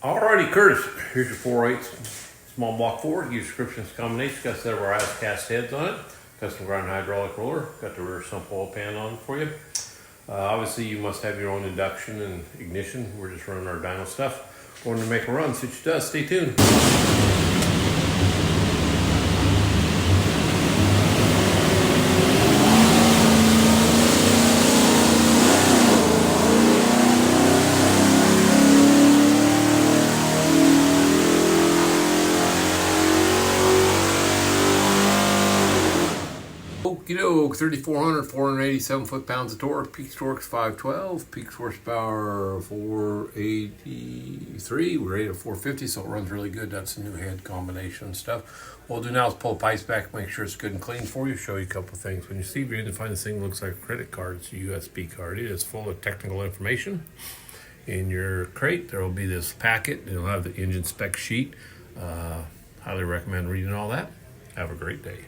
Alrighty, Curtis, here's your 4/8 small block Ford. Use descriptions combination. Got several ice cast heads on it. Custom grind hydraulic roller. Got the rear sump oil pan on for you. Obviously, you must have your own induction and ignition. We're just running our dyno stuff. Going to make a run. See what she does. Stay tuned. Okie doke, 3,400, 487 foot-pounds of torque, peak torque's 512, peak horsepower 483, we're rated at 450, so it runs really good. That's a new head combination and stuff. What we'll do now is pull the pipes back, make sure it's good and clean for you, show you a couple of things. When you see, you're going to find this thing looks like a credit card. It's a USB card. It is full of technical information. In your crate, there will be this packet. It'll have the engine spec sheet. Highly recommend reading all that. Have a great day.